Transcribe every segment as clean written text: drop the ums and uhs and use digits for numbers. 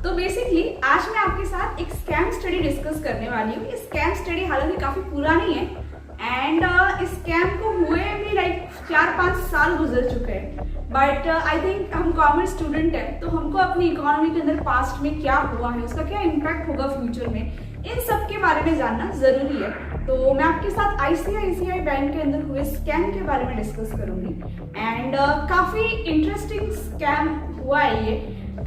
तो बेसिकली आज मैं आपके साथ एक स्कैम स्टडी डिस्कस करने वाली हूँ। ये स्कैम स्टडी हालांकि काफी पुरानी है एंड इस स्कैम को हुए भी लाइक 4-5 साल गुजर चुके हैं, बट आई थिंक हम कॉमर्स स्टूडेंट हैं तो हमको अपनी इकोनॉमी के अंदर पास्ट में क्या हुआ है, उसका क्या इम्पैक्ट होगा फ्यूचर में, इन सब के बारे में जानना जरूरी है। तो मैं आपके साथ आईसीआईसीआई बैंक के अंदर हुए स्कैम के बारे में डिस्कस करूंगी एंड काफी इंटरेस्टिंग स्कैम हुआ है ये।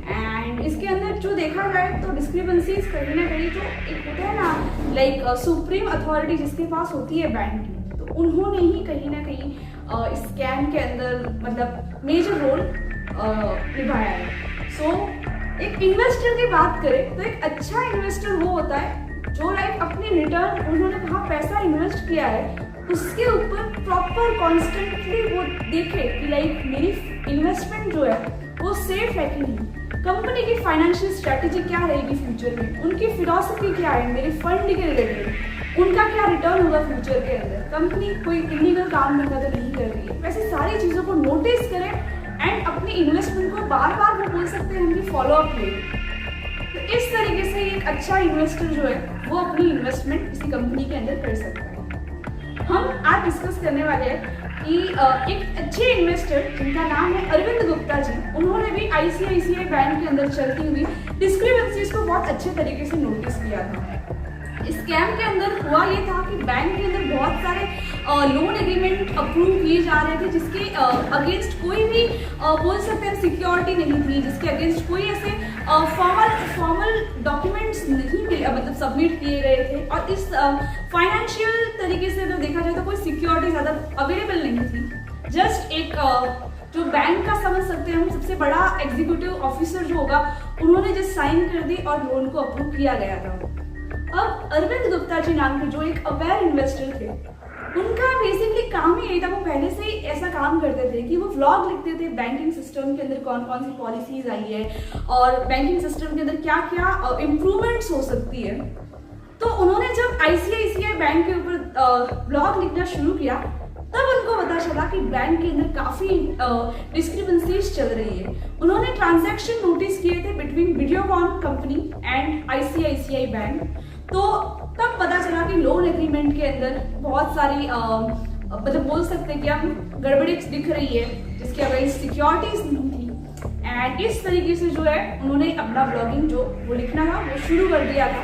एंड इसके अंदर जो देखा जाए तो डिस्क्रिपेंसीज कहीं ना कहीं जो एक होता है ना लाइक सुप्रीम अथॉरिटी जिसके पास होती है बैंक की, तो उन्होंने ही कहीं ना कहीं स्कैम के अंदर मतलब मेजर रोल निभाया है। सो एक इन्वेस्टर की बात करें तो एक अच्छा इन्वेस्टर वो होता है जो लाइक अपनी रिटर्न उन्होंने कहाँ पैसा इन्वेस्ट किया है उसके ऊपर प्रॉपर कॉन्स्टेंटली वो देखे कि लाइक मेरी इन्वेस्टमेंट जो है वो सेफ है कि नहीं, कंपनी की फाइनेंशियल स्ट्रेटेजी क्या रहेगी फ्यूचर में, उनकी फिलॉसफी क्या है मेरे फंड के रिलेटेड, उनका क्या रिटर्न होगा फ्यूचर के अंदर, कंपनी कोई इलीगल काम धंधा तो नहीं कर रही है, वैसे सारी चीज़ों को नोटिस करें एंड अपनी इन्वेस्टमेंट को बार बार वो बोल सकते हैं उनकी फॉलो अप ले। तो इस तरीके से एक अच्छा इन्वेस्टर जो है वो अपनी इन्वेस्टमेंट किसी कंपनी के अंदर कर सकता है। हम आज डिस्कस करने वाले हैं कि एक अच्छे इन्वेस्टर जिनका नाम है अरविंद गुप्ता जी, उन्होंने भी आईसीआईसीआई बैंक के अंदर चलती हुई डिस्क्रिपेंसीज को बहुत अच्छे तरीके से नोटिस किया था। स्कैम के अंदर हुआ ये था कि बैंक के अंदर बहुत सारे लोन एग्रीमेंट अप्रूव किए जा रहे थे जिसके अगेंस्ट कोई भी बोल सकते हैं सिक्योरिटी नहीं थी, जिसके अगेंस्ट कोई ऐसे फॉर्मल डॉक्यूमेंट्स नहीं मतलब सबमिट किए गए थे, और इस फाइनेंशियल तरीके से अगर देखा जाए तो कोई सिक्योरिटी ज़्यादा अवेलेबल नहीं थी। जस्ट एक जो बैंक का समझ सकते हैं हम सबसे बड़ा एग्जीक्यूटिव ऑफिसर जो होगा उन्होंने जस्ट साइन कर दी और लोन को अप्रूव किया गया था। अब अरविंद गुप्ता जी नाम के जो एक अवेयर इन्वेस्टर थे, उनका बेसिकली काम ही यही था, वो पहले से ही ऐसा काम करते थे कि वो व्लॉग लिखते थे बैंकिंग सिस्टम के अंदर कौन कौन सी पॉलिसीज आई है और बैंकिंग सिस्टम के अंदर क्या क्या इम्प्रूवमेंट्स हो सकती है। तो उन्होंने जब आईसीआईसीआई बैंक के ऊपर ब्लॉग लिखना शुरू किया तब उनको पता चला कि बैंक के अंदर काफ़ी डिस्क्रिपेंसीज चल रही है। उन्होंने ट्रांजैक्शन नोटिस किए थे between Videocon company and ICICI bank. तो तब पता चला कि लोन एग्रीमेंट के अंदर बहुत सारी मतलब बोल सकते हैं कि हम गड़बड़ी दिख रही है जिसके अगेंस्ट सिक्योरिटीज नहीं थी। एंड इस तरीके से जो है उन्होंने अपना ब्लॉगिंग जो वो लिखना था वो शुरू कर दिया था।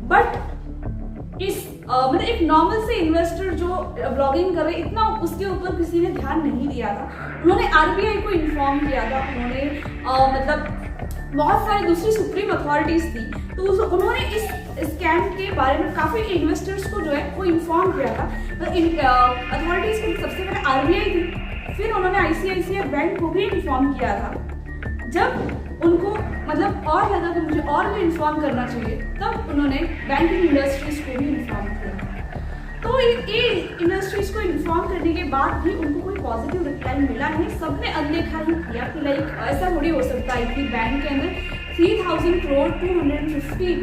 बट इस मतलब एक नॉर्मल से इन्वेस्टर जो ब्लॉगिंग कर रहे इतना उसके ऊपर किसी ने ध्यान नहीं दिया था। उन्होंने आरबीआई को इन्फॉर्म किया था, उन्होंने मतलब बहुत सारी दूसरी सुप्रीम अथॉरिटीज थी, तो उन्होंने इस स्कैम के बारे में काफ़ी इन्वेस्टर्स को जो है वो इन्फॉर्म किया था। अथॉरिटीज को सबसे पहले आरबीआई थी, फिर उन्होंने आईसीआईसीआई बैंक को भी इन्फॉर्म किया था। जब उनको मतलब और लगा कि मुझे और भी इन्फॉर्म करना चाहिए तब उन्होंने बैंकिंग इंडस्ट्रीज को भी इन्फॉर्म किया। तो ये इंडस्ट्रीज को इन्फॉर्म करने के बाद भी उनको कोई पॉजिटिव रिप्लाई मिला नहीं, सबने अनदेखा ही किया कि लाइक ऐसा थोड़ी हो सकता है कि बैंक के अंदर 3000 करोड़ 250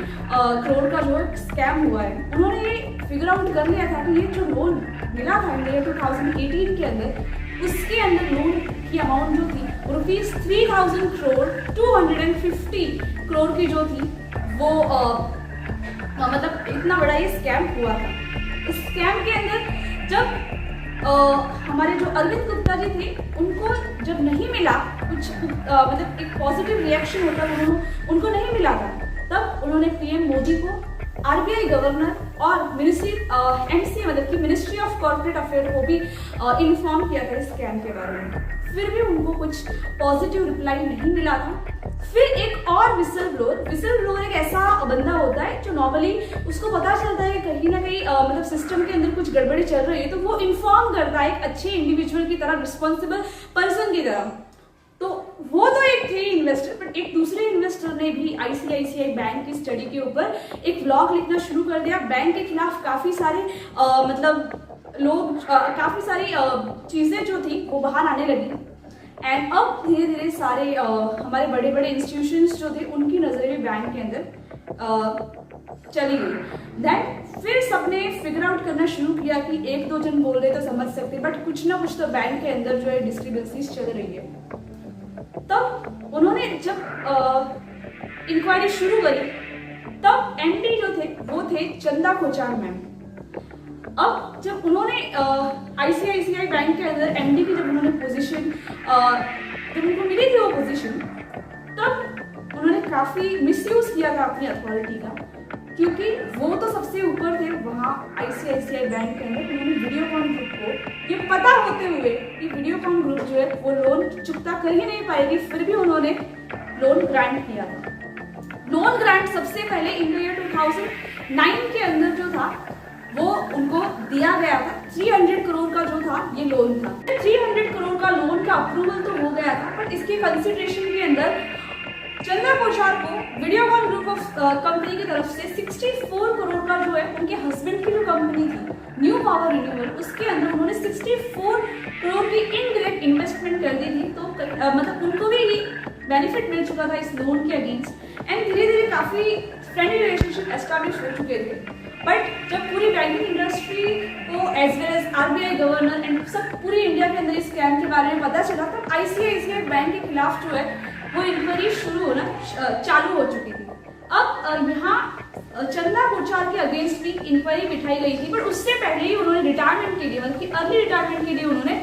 करोड़ का जो स्कैम हुआ है। उन्होंने ये फिगर आउट कर लिया था कि ये जो लोन मिला था इंडिया 2018 के अंदर, उसके अंदर लोन की अमाउंट जो थी ₹3000 करोड़ 250 करोड़ की जो थी वो मतलब इतना बड़ा ये स्कैम हुआ था। इस स्कैम के अंदर जब हमारे जो अरविंद गुप्ता जी थे उनको जब नहीं मिला कुछ मतलब एक पॉजिटिव रिएक्शन होता उनको नहीं मिला था, तब उन्होंने पीएम मोदी को, आरबीआई गवर्नर और मिनिस्ट्री एमसी मतलब कि मिनिस्ट्री ऑफ कॉर्पोरेट अफेयर को भी इन्फॉर्म किया था इस स्कैम के बारे में। फिर भी उनको कुछ पॉजिटिव रिप्लाई नहीं मिला था। फिर एक और विसल ब्लोअर एक ऐसा बंदा होता है जो नॉर्मली उसको पता चलता है कहीं ना कहीं मतलब सिस्टम के अंदर कुछ गड़बड़ी चल रही है तो वो इन्फॉर्म करता है एक अच्छे इंडिविजुअल की तरह, रिस्पॉन्सिबल पर्सन की तरह। तो वो तो एक थे इन्वेस्टर, बट एक दूसरे इन्वेस्टर ने भी आईसीआईसीआई बैंक की स्टडी के ऊपर एक व्लॉग लिखना शुरू कर दिया। बैंक के खिलाफ काफ़ी सारे मतलब लोग काफ़ी सारी चीज़ें जो थी वो बाहर आने लगी। एंड अब धीरे धीरे सारे हमारे बड़े बड़े इंस्टीट्यूशंस जो थे उनकी नज़रें भी बैंक के अंदर चली गई। दैन फिर सबने फिगर आउट करना शुरू किया कि एक दो जन बोल रहे तो समझ सकते, बट कुछ ना कुछ तो बैंक के अंदर जो है डिस्क्रिपेंसीज चल रही है। तब उन्होंने जब इंक्वायरी शुरू करी तब एमडी जो थे वो थे चंदा कोचार मैम। अब जब उन्होंने आईसीआईसीआई बैंक के अंदर एमडी की जब उन्होंने पोजीशन जब उनको मिली थी वो पोजीशन, तब उन्होंने काफी मिसयूज किया था अपनी अथॉरिटी का, क्योंकि वो तो सबसे ऊपर थे वहाँ आईसीआईसीआई बैंक के अंदर। उन्होंने वीडियोकॉन ग्रुप को ये पता होते हुए कि वीडियोकॉन ग्रुप जो है वो लोन चुकता कर ही नहीं पाएगी, फिर भी उन्होंने लोन ग्रांट किया था। लोन ग्रांट सबसे पहले इन द ईयर 2009 के अंदर जो था वो उनको दिया गया था। 300 करोड़ का जो था ये लोन था। 300 करोड़ का लोन का अप्रूवल तो हो गया था, बट इसके कंसिडरेशन के अंदर चंदा कोचार को वीडियोकॉन ग्रुप ऑफ कंपनी की तरफ से 64 करोड़ का जो है उनके हस्बैंड की जो कंपनी थी न्यू पावर रिन्यूअल, उसके अंदर उन्होंने 64 करोड़ की इनडायरेक्ट इन्वेस्टमेंट कर दी थी। तो मतलब उनको भी बेनिफिट मिल चुका था इस लोन के अगेंस्ट, एंड धीरे धीरे काफी फ्रेंडली रिलेशनशिप एस्टैब्लिश हो चुके थे। बट जब पूरी बैंकिंग इंडस्ट्री को as well as RBI governor and सब पूरी इंडिया के अंदर इस स्कैम के बारे में पता चला, तब आईसीआईसीआई बैंक के खिलाफ जो है वो इंक्वायरी शुरू होना चालू हो चुकी थी। अब यहाँ चंदा कोचार के अगेंस्ट भी इंक्वायरी बिठाई गई थी, बट उससे पहले ही उन्होंने रिटायरमेंट के लिए, मतलब कि अर्ली रिटायरमेंट के लिए उन्होंने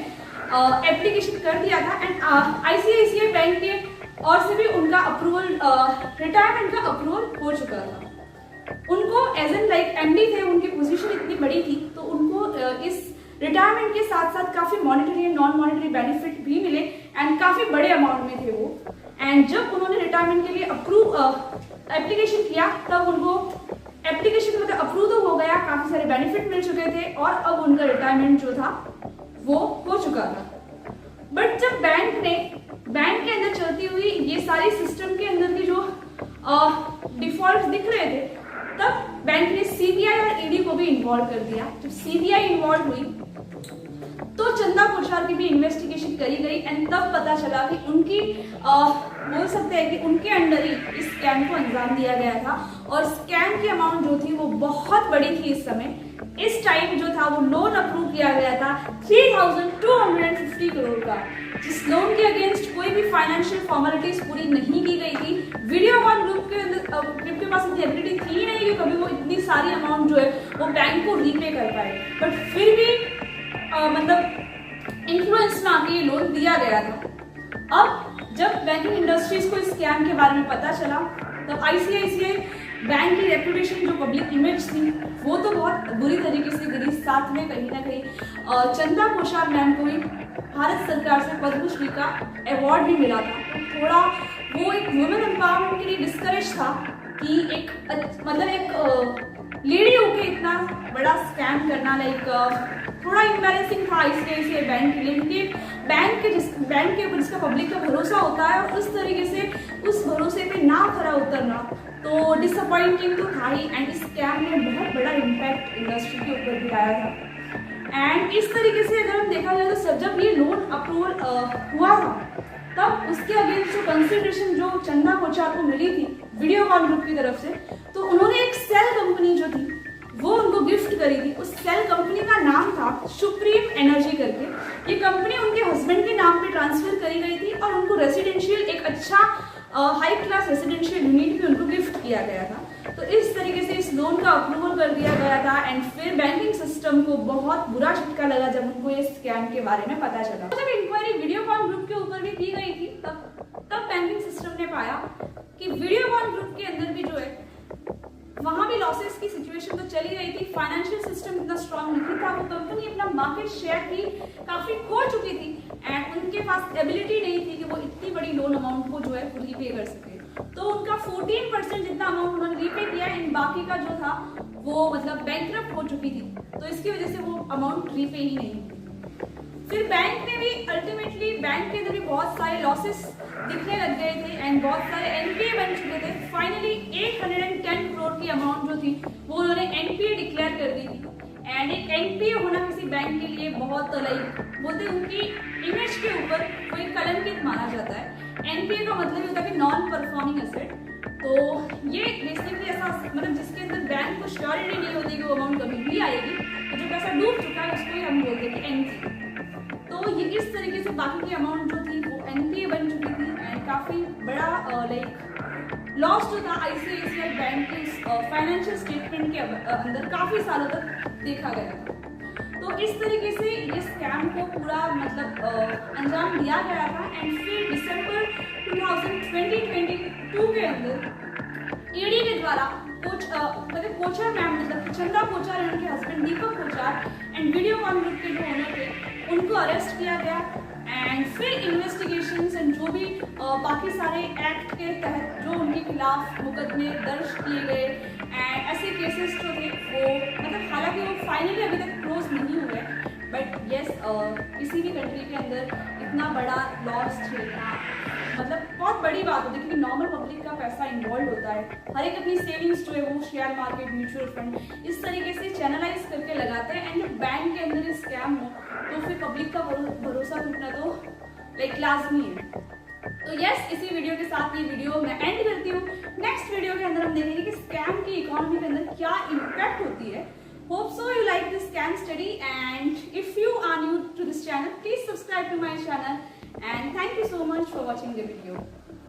एप्लीकेशन कर दिया था। एंड आईसीआईसीआई बैंक के और से भी उनका अप्रूवल, रिटायरमेंट का अप्रूवल हो चुका था। उनको एज एन लाइक एमडी थे, उनकी पोजीशन इतनी बड़ी थी, तो उनको इस रिटायरमेंट के साथ साथ काफी monetary and non monetary benefit भी मिले, एंड काफी बड़े अमाउंट में थे वो। एंड जब उन्होंने रिटायरमेंट के लिए एप्लीकेशन किया, तब उनको एप्लीकेशन मतलब अप्रूव तो हो गया, काफी सारे बेनिफिट मिल चुके थे, और अब उनका रिटायरमेंट जो था वो हो चुका था। बट जब बैंक के अंदर चलती हुई ये सारी सिस्टम के अंदर की जो डिफॉल्ट दिख रहे थे, तब बैंक ने सीबीआई और ईडी को भी इन्वॉल्व कर दिया। जब सीबीआई इन्वॉल्व हुई तो चंदा कोचार की भी इन्वेस्टिगेशन करी गई, एंड तब पता चला कि उनकी बोल सकते हैं कि उनके अंडर ही इस स्कैम को अंजाम दिया गया था, और स्कैम की अमाउंट जो थी वो बहुत बड़ी थी। इस समय इस टाइम जो था वो लोन अप्रूव किया गया था 3250 करोड़ का, जिस लोन के अगेंस्ट कोई भी फाइनेंशियल फॉर्मेलिटीज पूरी नहीं की गई थी। वीडियोकॉन ग्रुप के अंदर ग्रुप के पास इतनी एबिलिटी थी नहीं कि कभी वो इतनी सारी अमाउंट जो है वो बैंक को रीपे कर पाए, बट फिर भी मतलब इन्फ्लुएंस में आके ये लोन दिया गया था। अब जब बैंकिंग इंडस्ट्रीज को इस स्कैम के बारे में पता चला, तब आईसीआईसीआई बैंक की रेपुटेशन, जो पब्लिक इमेज थी, वो तो बहुत बुरी तरीके से गिरी। साथ में कहीं ना कहीं चंदा कोचार मैम को भी भारत सरकार से पद्मश्री का अवार्ड भी मिला था। तो थोड़ा वो एक वुमेन एम्पावरमेंट के लिए डिस्करेज था कि एक मतलब एक लेडी होके इतना बड़ा स्कैम करना, लाइक थोड़ा इम्बैरेसिंग था आईसीआईसीआई बैंक के लिए, क्योंकि बैंक के ऊपर जिसका पब्लिक का भरोसा होता है, और उस तरीके से उस भरोसे पे ना खरा उतरना तो डिसअपॉइंटिंग तो था ही। एंड इस स्कैम ने बहुत बड़ा इम्पैक्ट इंडस्ट्री के ऊपर भी आया था। एंड इस तरीके से अगर हम देखा जाए तो जब ये लोन अप्रूवल हुआ था, तब उसके अगेंस्ट जो कंसिडरेशन जो चंदा कोचार को मिली थी वीडियोकॉन ग्रुप की तरफ से, तो उन्होंने एक सेल कंपनी जो थी वो उनको गिफ्ट करी थी। उस सेल कंपनी का नाम था सुप्रीम एनर्जी करके। ये कंपनी उनके हस्बैंड के नाम पे ट्रांसफर करी गई थी, और उनको रेसिडेंशियल एक अच्छा हाई क्लास रेसिडेंशियल यूनिट भी उनको गिफ्ट किया गया था। तो इस तरीके से इस लोन का अप्रूवल कर दिया गया था। एंड फिर बैंकिंग सिस्टम को बहुत बुरा झटका लगा जब उनको ये स्कैम के बारे में पता चला। जब इंक्वायरी वीडियोकॉन ग्रुप के ऊपर भी की गई थी, तब बैंकिंग सिस्टम ने पाया कि वीडियोकॉन ग्रुप के अंदर भी जो है वहां भी लॉसेस की सिचुएशन तो चली रही थी, फाइनेंशियल सिस्टम इतना स्ट्रांग नहीं था, वो कंपनी अपना मार्केट शेयर भी काफी खो चुकी थी, एंड उनके पास एबिलिटी नहीं थी कि वो इतनी बड़ी लोन अमाउंट को जो है रीपे कर सके। तो उनका 14% जितना अमाउंट उन्होंने रीपे किया, इन बाकी का जो था वो मतलब बैंकरप्ट हो चुकी थी, तो इसकी वजह से वो अमाउंट रीपे ही नहीं हुई। फिर बैंक ने भी अल्टीमेटली बैंक के अंदर भी बहुत सारे लॉसेस दिखने लग गए थे, एंड बहुत सारे एनपीए बन चुके थे। फाइनली 810 करोड़ की अमाउंट जो थी वो उन्होंने एनपीए डिक्लेयर कर दी थी। एंड एक एनपीए होना किसी बैंक के लिए बहुत लाइक बोलते उनकी इमेज के ऊपर कोई कलंकित माना जाता है। एनपीए का मतलब होता है कि नॉन परफॉर्मिंग एसेट। तो ये बेसिकली ऐसा मतलब जिसके अंदर बैंक को श्योरिटी नहीं होती कि वो अमाउंट कभी भी आएगी, तो जो पैसा डूब चुका है उसको ही हम बोलते हैं कि एनपीए। तो ये इस तरीके से बाकी की अमाउंट जो थी वो एनपीए बन चुकी थी। काफ़ी बड़ा लाइक लॉस जो था ICICI बैंक के फाइनेंशियल स्टेटमेंट के अंदर काफ़ी सालों तक देखा गया था। तो इस तरीके से ये स्कैम को पूरा मतलब अंजाम दिया गया था। एंड फिर दिसंबर 2022 के अंदर ED के द्वारा कोचर मैम मतलब चंदा कोचर एंड उनके husband Deepak Kochhar and Videocon group के जो ओनर थे उनको अरेस्ट किया गया। एंड फिर इन्वेस्टिगेशंस एंड जो भी बाकी सारे एक्ट के तहत जो उनके खिलाफ मुकदमे दर्ज किए गए एंड ऐसे केसेस जो थे वो मतलब हालांकि वो फाइनली अभी तक क्लोज नहीं हुए, बट येस किसी भी कंट्री के अंदर इतना बड़ा लॉस झेलना मतलब बहुत बड़ी बात होती है, क्योंकि नॉर्मल पब्लिक का पैसा इन्वॉल्व होता है। हर एक अपनी सेविंग्स जो है वो शेयर मार्केट, म्यूचुअल फंड इस तरीके से चैनलाइज करके लगाते हैं। एंड जब बैंक के अंदर स्कैम हो तो फिर पब्लिक का भरोसा टूटना तो लाइक लाजमी है। तो यस, इसी वीडियो के साथ ये वीडियो मैं एंड करती हूँ। नेक्स्ट वीडियो के अंदर हम देखेंगे कि स्कैम की इकोनॉमी के अंदर क्या इम्पैक्ट होती है। Hope so you like this scam study, and if you are new to this channel, please subscribe to my channel, and thank you so much for watching the video.